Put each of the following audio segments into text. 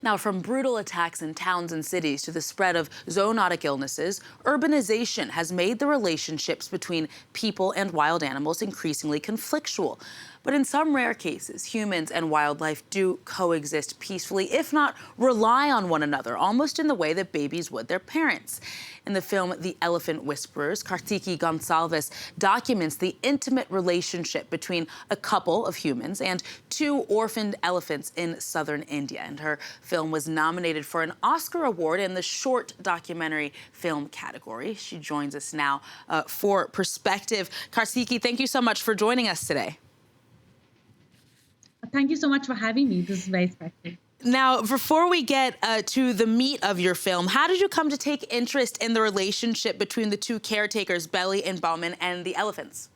Now, from brutal attacks in towns and cities to the spread of zoonotic illnesses, urbanization has made the relationships between people and wild animals increasingly conflictual. But in some rare cases, humans and wildlife do coexist peacefully, if not rely on one another, almost in the way that babies would their parents. In the film The Elephant Whisperers, Kartiki Gonsalves documents the intimate relationship between a couple of humans and two orphaned elephants in southern India. And her film was nominated for an Oscar award in the short documentary film category. She joins us now for perspective. Kartiki, thank you so much for joining us today. Thank you so much for having me. This is very special. Now, before we get to the meat of your film, how did you come to take interest in the relationship between the two caretakers, Belly and Bowman, and the elephants?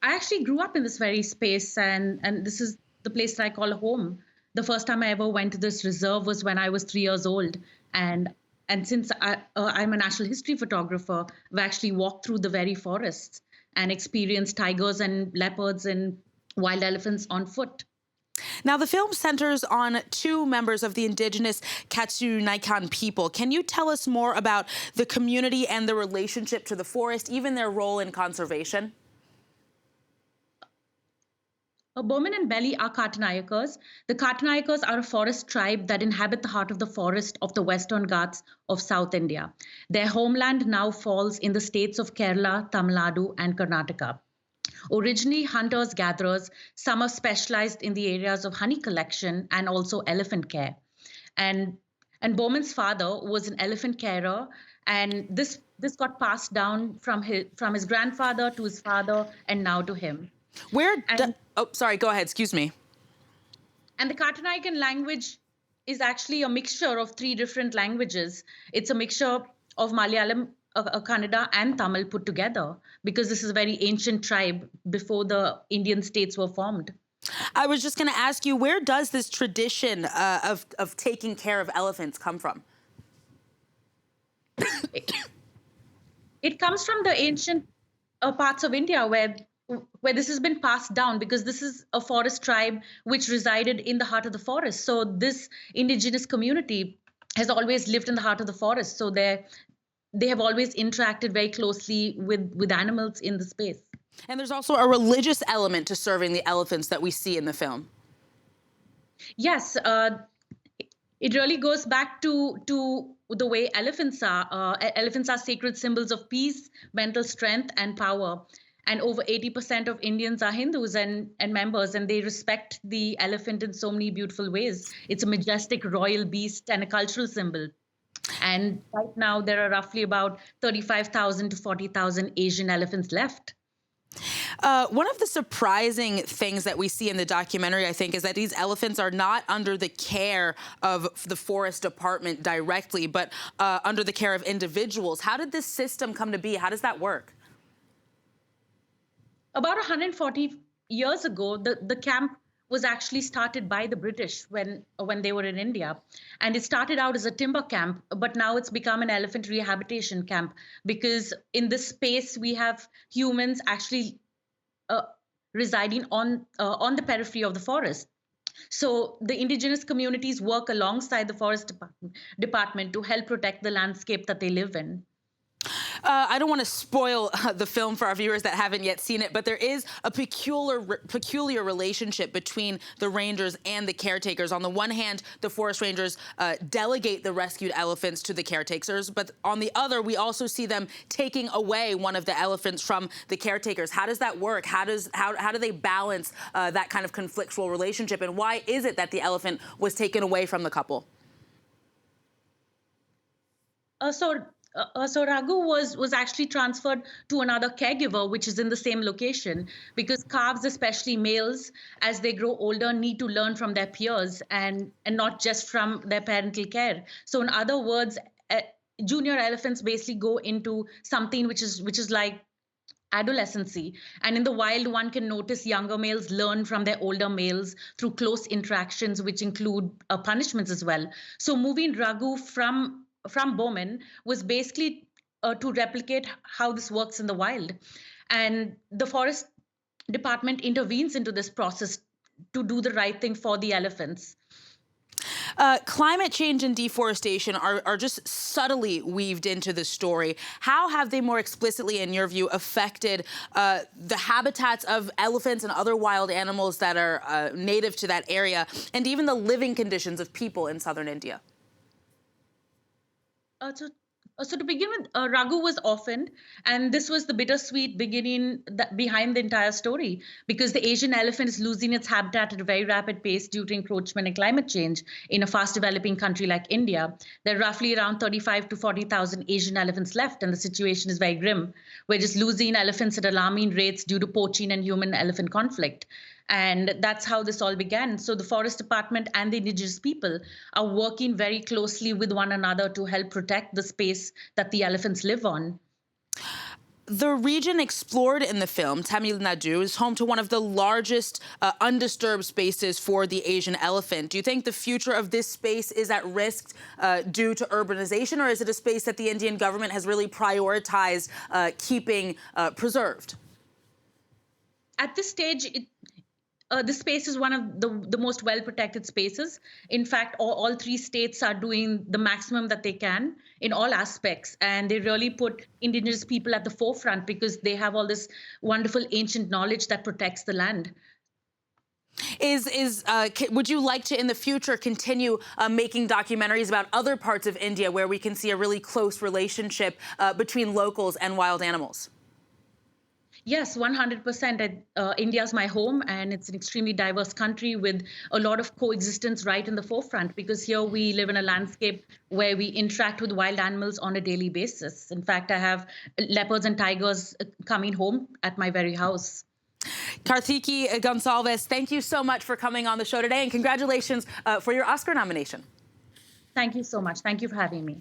I actually grew up in this very space, and this is the place that I call home. The first time I ever went to this reserve was when I was 3 years old. And since I'm a natural history photographer, I've actually walked through the very forests and experienced tigers and leopards and wild elephants on foot. Now, the film centers on two members of the indigenous Katsunaikan people. Can you tell us more about the community and the relationship to the forest, even their role in conservation? Bowman and Belly are Kartanayakas. The Kartanayakas are a forest tribe that inhabit the heart of the forest of the Western Ghats of South India. Their homeland now falls in the states of Kerala, Tamil Nadu, and Karnataka. Originally hunters-gatherers, some are specialized in the areas of honey collection and also elephant care. And Bowman's father was an elephant carer, and this got passed down from his grandfather to his father and now to him. Oh, sorry, go ahead, excuse me. And the Kartanaikan language is actually a mixture of three different languages. It's a mixture of Malayalam, Kannada, and Tamil put together, because this is a very ancient tribe before the Indian states were formed. I was just going to ask you, where does this tradition of taking care of elephants come from? It comes from the ancient parts of India where this has been passed down, because this is a forest tribe which resided in the heart of the forest. So this indigenous community has always lived in the heart of the forest. So they have always interacted very closely with animals in the space. And there's also a religious element to serving the elephants that we see in the film. Yes, it really goes back to the way elephants are. Elephants are sacred symbols of peace, mental strength, and power. And over 80% of Indians are Hindus and members, and they respect the elephant in so many beautiful ways. It's a majestic royal beast and a cultural symbol. And right now, there are roughly about 35,000 to 40,000 Asian elephants left. One of the surprising things that we see in the documentary, I think, is that these elephants are not under the care of the forest department directly, but under the care of individuals. How did this system come to be? How does that work? About 140 years ago, the camp was actually started by the British when they were in India. And it started out as a timber camp, but now it's become an elephant rehabilitation camp, because in this space we have humans actually residing on the periphery of the forest. So the indigenous communities work alongside the forest department to help protect the landscape that they live in. I don't want to spoil the film for our viewers that haven't yet seen it, but there is a peculiar relationship between the rangers and the caretakers. On the one hand, the forest rangers delegate the rescued elephants to the caretakers, but on the other, we also see them taking away one of the elephants from the caretakers. How does that work? How do they balance that kind of conflictual relationship, and why is it that the elephant was taken away from the couple? So Raghu was actually transferred to another caregiver, which is in the same location, because calves, especially males, as they grow older, need to learn from their peers and not just from their parental care. So in other words, junior elephants basically go into something which is like adolescency. And in the wild, one can notice younger males learn from their older males through close interactions, which include punishments as well. So moving Raghu from Bowman was basically to replicate how this works in the wild. And the forest department intervenes into this process to do the right thing for the elephants. Climate change and deforestation are just subtly weaved into the story. How have they more explicitly, in your view, affected the habitats of elephants and other wild animals that are native to that area, and even the living conditions of people in southern India? So to begin with, Raghu was orphaned, and this was the bittersweet beginning behind the entire story, because the Asian elephant is losing its habitat at a very rapid pace due to encroachment and climate change in a fast-developing country like India. There are roughly around 35 to 40,000 Asian elephants left, and the situation is very grim. We're just losing elephants at alarming rates due to poaching and human-elephant conflict. And that's how this all began. So the Forest Department and the indigenous people are working very closely with one another to help protect the space that the elephants live on. The region explored in the film, Tamil Nadu, is home to one of the largest undisturbed spaces for the Asian elephant. Do you think the future of this space is at risk due to urbanization, or is it a space that the Indian government has really prioritized keeping preserved? At this stage, this space is one of the most well-protected spaces. In fact, all three states are doing the maximum that they can in all aspects. And they really put indigenous people at the forefront because they have all this wonderful ancient knowledge that protects the land. Would you like to, in the future, continue making documentaries about other parts of India where we can see a really close relationship between locals and wild animals? Yes, 100%. India is my home, and it's an extremely diverse country with a lot of coexistence right in the forefront, because here we live in a landscape where we interact with wild animals on a daily basis. In fact, I have leopards and tigers coming home at my very house. Kartiki Gonsalves, thank you so much for coming on the show today, and congratulations for your Oscar nomination. Thank you so much. Thank you for having me.